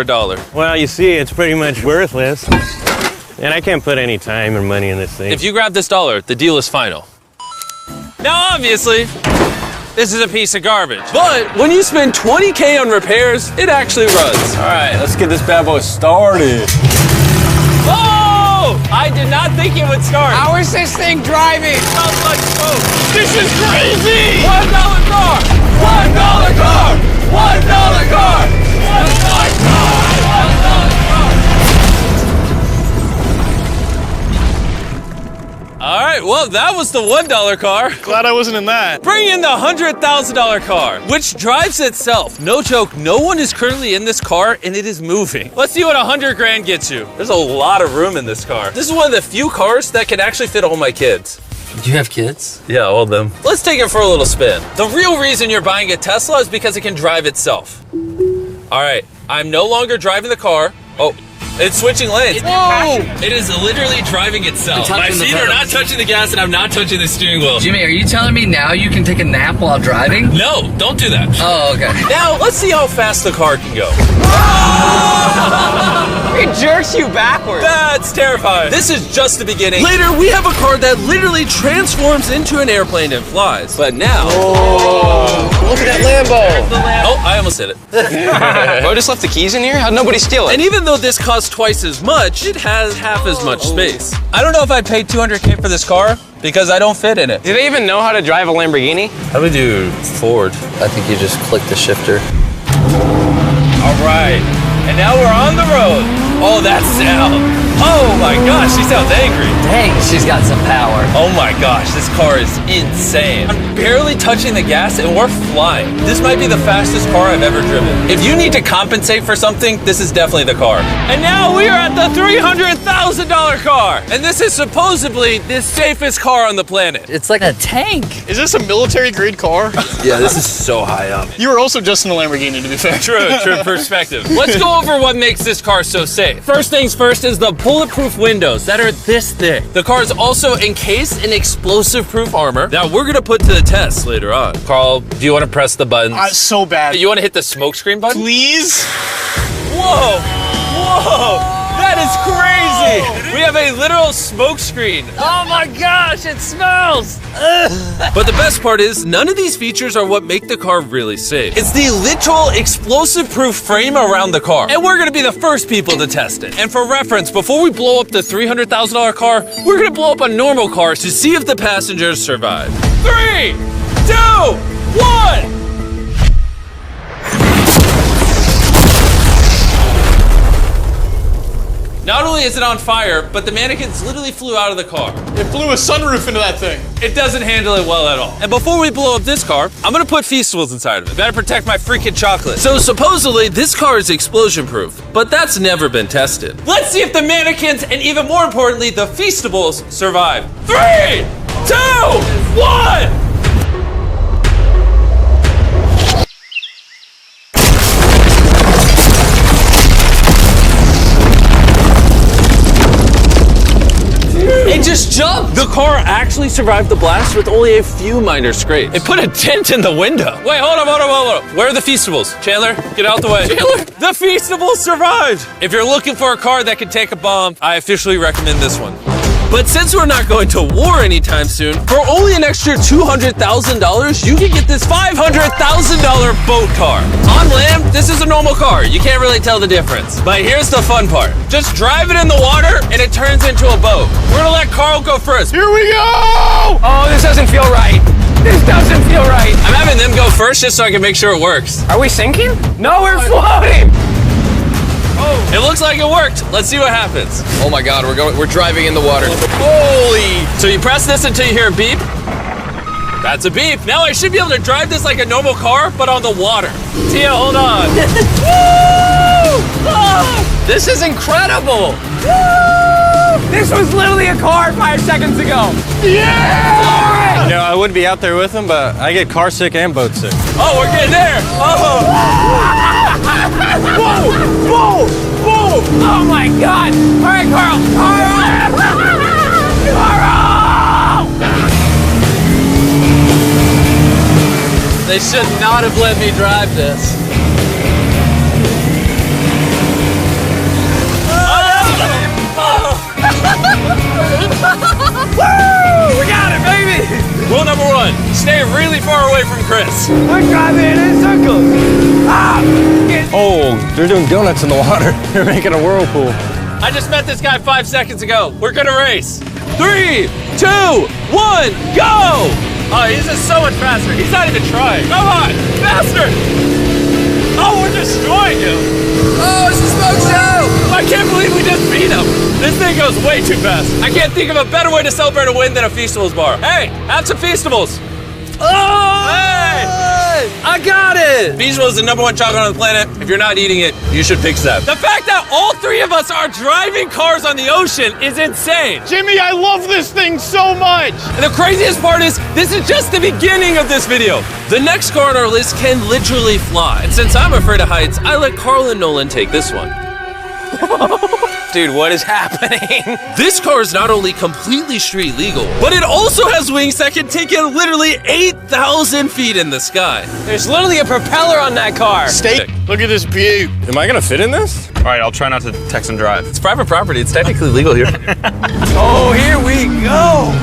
a dollar. Well, you see, it's pretty much worthless. And I can't put any time or money in this thing. If you grab this dollar, the deal is final. Now, obviously, this is a piece of garbage. But when you spend 20K on repairs, it actually runs. All right, let's get this bad boy started. Oh! I did not think it would start. How is this thing driving? Smells like smoke. This is crazy! $1 car! $1 car! $1 car! $1 car! $1 car! All right, well, that was the $1 car. Glad I wasn't in that. Bring in the $100,000 car, which drives itself. No joke, no one is currently in this car and it is moving. Let's see what 100 grand gets you. There's a lot of room in this car. This is one of the few cars that can actually fit all my kids. Do you have kids? Yeah, all of them. Let's take it for a little spin. The real reason you're buying a Tesla is because it can drive itself. All right, I'm no longer driving the car. Oh. It's switching lanes. Whoa! It is literally driving itself. My feet are not touching the gas and I'm not touching the steering wheel. Jimmy, are you telling me now you can take a nap while driving? No, don't do that. Oh, okay. Now, let's see how fast the car can go. It jerks you backwards. That's terrifying. This is just the beginning. Later, we have a car that literally transforms into an airplane and flies. But now... Oh, look at that Lambo. Oh, I almost hit it. Bro, just left the keys in here? How'd nobody steal it? And even though this costs twice as much, it has half as much space. I don't know if I'd pay 200K for this car because I don't fit in it. Do they even know how to drive a Lamborghini? How do we do Ford? I think you just click the shifter. All right, and now we're on the road. Oh, that sound. Oh my gosh, she sounds angry. Dang, she's got some power. Oh my gosh, this car is insane. I'm barely touching the gas and we're flying. This might be the fastest car I've ever driven. If you need to compensate for something, this is definitely the car. And now we are at the $300,000 car. And this is supposedly the safest car on the planet. It's like a tank. Is this a military grade car? Yeah, this is so high up. You were also just in a Lamborghini, to be fair. True perspective. Let's go over what makes this car so safe. First things first is the bulletproof windows that are this thick. The car is also encased in explosive-proof armor that we're gonna put to the test later on. Carl, do you want to press the buttons? So bad. You want to hit the smoke screen button? Please? Whoa! Whoa! That is crazy! We have a literal smoke screen. Oh my gosh, it smells! But the best part is, none of these features are what make the car really safe. It's the literal explosive-proof frame around the car. And we're gonna be the first people to test it. And for reference, before we blow up the $300,000 car, we're gonna blow up a normal car to see if the passengers survive. 3, 2, 1! Not only is it on fire, but the mannequins literally flew out of the car. It blew a sunroof into that thing. It doesn't handle it well at all. And before we blow up this car, I'm gonna put Feastables inside of it. Gotta protect my freaking chocolate. So supposedly, this car is explosion proof, but that's never been tested. Let's see if the mannequins, and even more importantly, the Feastables survive. 3, 2, 1! It just jumped! The car actually survived the blast with only a few minor scrapes. It put a dent in the window. Wait, hold up. Where are the Feastables? Chandler, get out the way. Chandler, the Feastables survived! If you're looking for a car that can take a bomb, I officially recommend this one. But since we're not going to war anytime soon, for only an extra $200,000, you can get this $500,000 boat car. On land, this is a normal car. You can't really tell the difference. But here's the fun part. Just drive it in the water and it turns into a boat. We're gonna let Carl go first. Here we go! Oh, this doesn't feel right. This doesn't feel right. I'm having them go first just so I can make sure it works. Are we sinking? No, we're floating. It looks like it worked. Let's see what happens. Oh my God, we're driving in the water. Holy! So you press this until you hear a beep. That's a beep. Now I should be able to drive this like a normal car, but on the water. Tia, hold on. Oh, this is incredible. This was literally a car 5 seconds ago. Yeah! You know, I would be out there with them, but I get car sick and boat sick. Oh, we're getting there. Oh! Whoa! Whoa! Whoa! Oh my God! All right, Carl! Carl! They should not have let me drive this. stay really far away from Chris. We're driving in circles. Oh, they're doing donuts in the water. They're making a whirlpool. I just met this guy 5 seconds ago. We're gonna race. 3, 2, 1, go! Oh, he's just so much faster. He's not even trying. Come on, faster! Oh, we're destroying him. Oh, it's a smoke show! I can't believe we just beat him. This thing goes way too fast. I can't think of a better way to celebrate a win than a Feastables bar. Hey, have some Feastables. Oh! Hey! I got it! Feastables is the #1 chocolate on the planet. If you're not eating it, you should pick that. The fact that all 3 of us are driving cars on the ocean is insane. Jimmy, I love this thing so much. And the craziest part is, this is just the beginning of this video. The next car on our list can literally fly. And since I'm afraid of heights, I let Carl and Nolan take this one. Dude, what is happening? This car is not only completely street legal, but it also has wings that can take it literally 8,000 feet in the sky. There's literally a propeller on that car. Stay. Look at this view. Am I gonna fit in this? All right, I'll try not to text and drive. It's private property, it's technically legal here. Oh, here we go.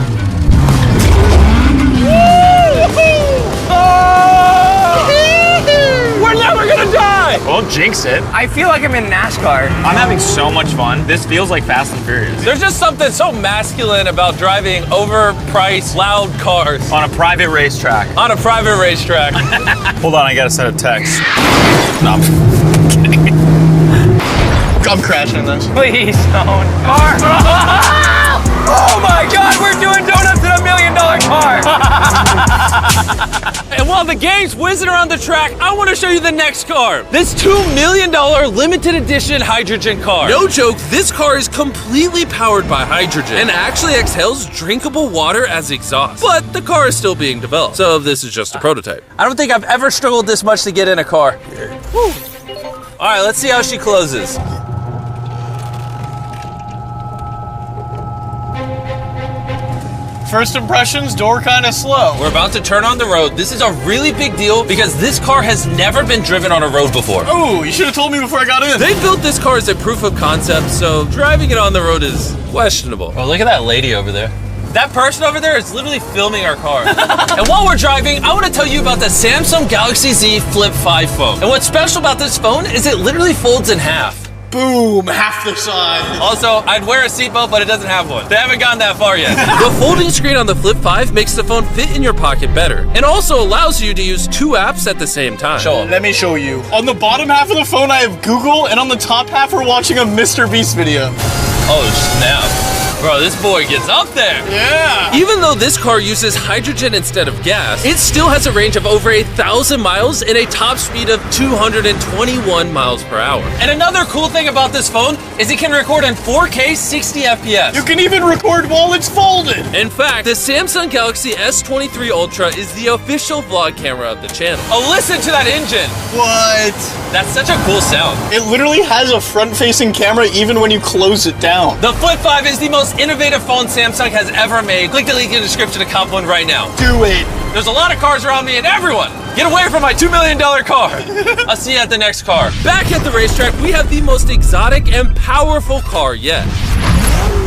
We're never gonna die! Well, jinx it. I feel like I'm in NASCAR. I'm having so much fun. This feels like Fast and Furious. There's just something so masculine about driving overpriced, loud cars On a private racetrack. on a private racetrack. Hold on, I gotta send a text. No, I'm crashing in this. Please don't. Car. Oh my God, we're doing donuts in $1 million car. And while the game's whizzing around the track, I want to show you the next car. This $2 million limited edition hydrogen car. No joke, this car is completely powered by hydrogen and actually exhales drinkable water as exhaust. But the car is still being developed, so this is just a prototype. I don't think I've ever struggled this much to get in a car. Whew. All right, let's see how she closes. First impressions, door kind of slow. We're about to turn on the road. This is a really big deal because this car has never been driven on a road before. Oh, you should have told me before I got in. They built this car as a proof of concept, so driving it on the road is questionable. Oh, look at that lady over there. That person over there is literally filming our car. And while we're driving, I want to tell you about the Samsung Galaxy Z Flip 5 phone. And what's special about this phone is it literally folds in half. Boom, half the size. Also, I'd wear a seatbelt, but it doesn't have one. They haven't gotten that far yet. The folding screen on the Flip 5 makes the phone fit in your pocket better, and also allows you to use 2 apps at the same time. Show 'em. Let me show you. On the bottom half of the phone, I have Google, and on the top half, we're watching a mrbeast video. Oh, snap. Bro, this boy gets up there. Yeah. Even though this car uses hydrogen instead of gas, it still has a range of over 1,000 miles and a top speed of 221 miles per hour. And another cool thing about this phone is it can record in 4K 60 FPS. You can even record while it's folded. In fact, the Samsung Galaxy S23 Ultra is the official vlog camera of the channel. Oh, listen to that engine. What? That's such a cool sound. It literally has a front-facing camera even when you close it down. The Flip 5 is the most innovative phone Samsung has ever made. Click the link in the description to cop one right now. Do it. There's a lot of cars around me and everyone, get away from my $2 million car. I'll see you at the next car. Back at the racetrack, we have the most exotic and powerful car yet.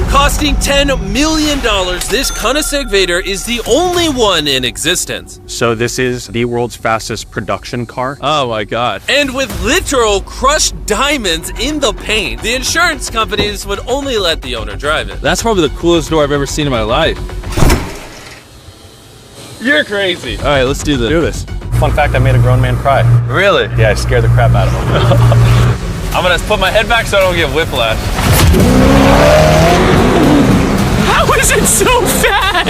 Costing $10 million, this Koenigsegg Vader is the only one in existence. So this is the world's fastest production car. Oh my God. And with literal crushed diamonds in the paint, the insurance companies would only let the owner drive it. That's probably the coolest door I've ever seen in my life. You're crazy. All right, let's do this. Do this. Fun fact, I made a grown man cry. Really? Yeah, I scared the crap out of him. I'm gonna put my head back so I don't get whiplash. How is it so fast?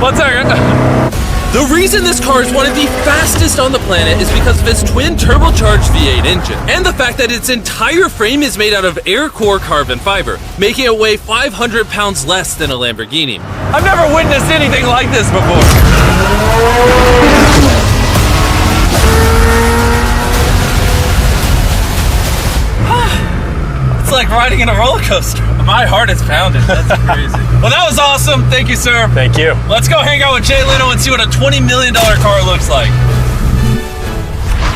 One second. The reason this car is one of the fastest on the planet is because of its twin turbocharged V8 engine, and the fact that its entire frame is made out of air core carbon fiber, making it weigh 500 pounds less than a Lamborghini. I've never witnessed anything like this before. It's like riding in a roller coaster. My heart is pounding. That's crazy. Well, that was awesome. Thank you, sir. Thank you. Let's go hang out with Jay Leno and see what a $20 million car looks like.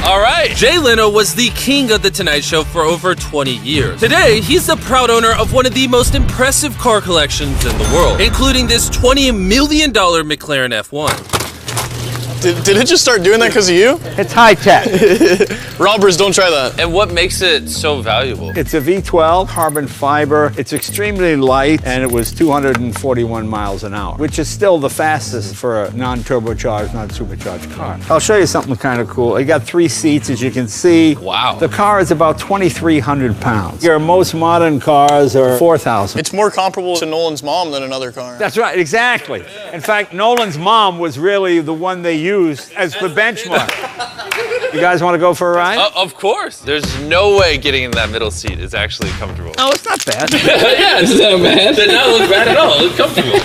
All right. Jay Leno was the king of The Tonight Show for over 20 years. Today, he's the proud owner of one of the most impressive car collections in the world, including this $20 million McLaren F1. Did it just start doing that because of you? It's high tech. Robbers, don't try that. And what makes it so valuable? It's a V12 carbon fiber. It's extremely light, and it was 241 miles an hour, which is still the fastest for a non-turbocharged, non-supercharged car. I'll show you something kind of cool. You got 3 seats, as you can see. Wow. The car is about 2,300 pounds. Your most modern cars are 4,000. It's more comparable to Nolan's mom than another car. That's right, exactly. In fact, Nolan's mom was really the one they used as the benchmark. You guys want to go for a ride? Of course. There's no way getting in that middle seat is actually comfortable. Oh, it's not bad. Yeah, it's not bad. It does not look bad at all. It's comfortable.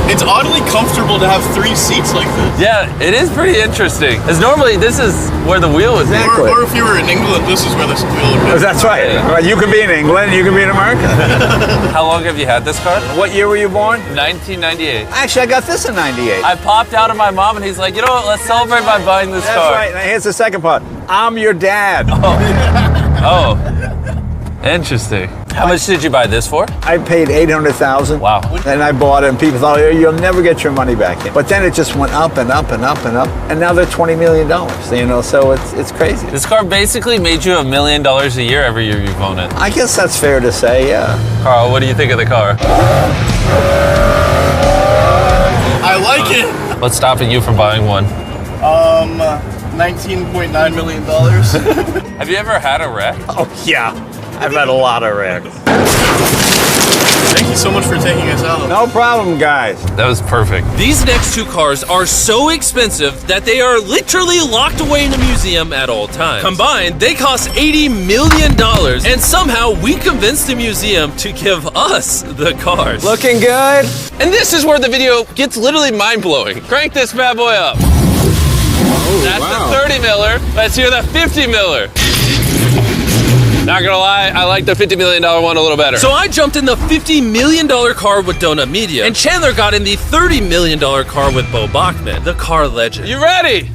It's oddly comfortable to have 3 seats like this. Yeah, it is pretty interesting. Because normally this is where the wheel is. Exactly. Or if you were in England, this is where this wheel would be. That's right. Well, you can be in England, you can be in America. How long have you had this car? What year were you born? 1998. Actually, I got this in 98. I popped out of my mom and he's like, you know what, let's celebrate by buying this That's car. right. Now here's the second part. I'm your dad. Oh, interesting. How much did you buy this for? I paid $800,000. Wow. And I bought it, and people thought, oh, you'll never get your money back in. But then it just went up and up and up and up, and now they're $20 million. You know, so it's crazy. This car basically made you $1 million a year every year you've owned it. I guess that's fair to say, yeah. Carl, what do you think of the car? I like it. What's stopping you from buying one? $19.9 million. Have you ever had a wreck? Oh, yeah. I've had a lot of wrecks. Thank you so much for taking us out. No problem, guys. That was perfect. These next 2 cars are so expensive that they are literally locked away in a museum at all times. Combined, they cost $80 million, and somehow we convinced the museum to give us the cars. Looking good. And this is where the video gets literally mind-blowing. Crank this bad boy up. That's the 30 miller. Let's hear the 50 miller. Not gonna lie, I like the $50 million one a little better. So I jumped in the $50 million car with Donut Media, and Chandler got in the $30 million car with Bo Bachman, the car legend. You ready?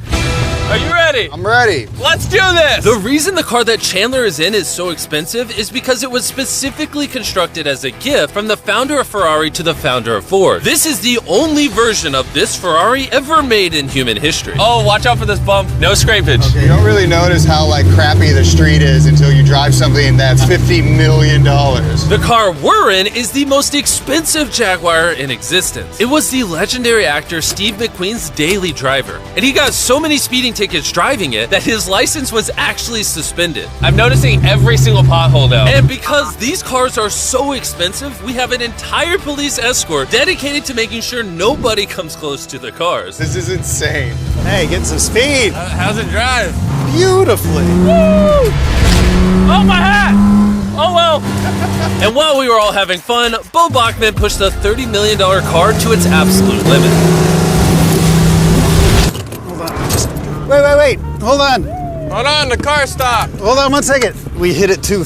Are you ready? I'm ready. Let's do this! The reason the car that Chandler is in is so expensive is because it was specifically constructed as a gift from the founder of Ferrari to the founder of Ford. This is the only version of this Ferrari ever made in human history. Oh, watch out for this bump. No scrapage. You don't really notice how crappy the street is until you drive something that's $50 million. The car we're in is the most expensive Jaguar in existence. It was the legendary actor Steve McQueen's daily driver, and he got so many speeding tickets driving it that his license was actually suspended. I'm noticing every single pothole now. And because these cars are so expensive, we have an entire police escort dedicated to making sure nobody comes close to the cars. This is insane. Hey, get some speed. How's it drive? Beautifully. Woo! Oh, my hat! Oh well. And while we were all having fun, Bo Bachman pushed the $30 million car to its absolute limit. Wait. Hold on. Hold on, the car stopped. Hold on 1 second. We hit it too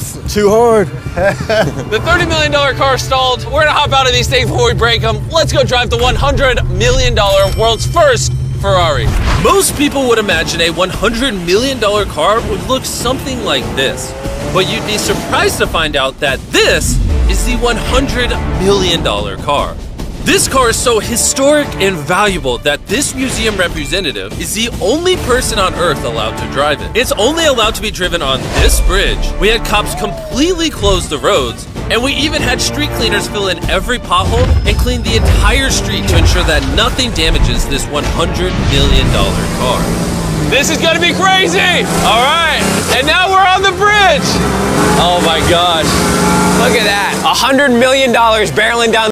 hard. The $30 million car stalled. We're gonna hop out of these things before we break them. Let's go drive the $100 million world's first Ferrari. Most people would imagine a $100 million car would look something like this. But you'd be surprised to find out that this is the $100 million car. This car is so historic and valuable that this museum representative is the only person on Earth allowed to drive it. It's only allowed to be driven on this bridge. We had cops completely close the roads, and we even had street cleaners fill in every pothole and clean the entire street to ensure that nothing damages this $100 million car. This is gonna be crazy! All right, and now we're on the bridge! Oh my gosh, look at that. $100 million barreling down